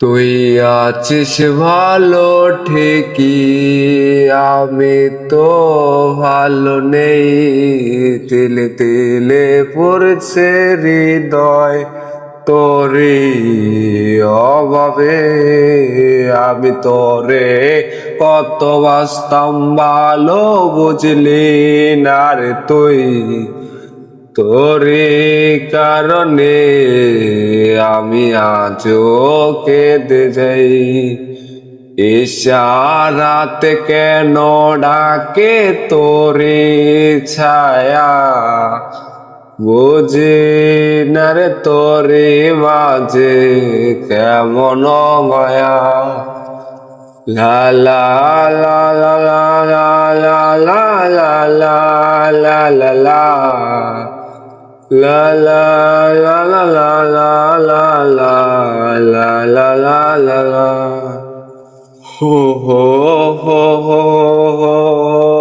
তুই আছিস ভালো ঠিকই, আমি তো ভালো নেই। তিলে তিলে পড়ছে হৃদয় তোরে অভাবে। আমি তোরে কত বাসতাম ভালো, বুঝলি না রে তুই। তোরে কারণে আমি আজও কেঁদে যাই। ইশারাতে কেন ডাকে তোরে ছায়া, বুঝি না রে তোরে মাঝে কেমন মায়া। লা লা লা লা লা লা লা লা লা লা লা লা La la la la la la la la la la la la la ho ho ho ho ho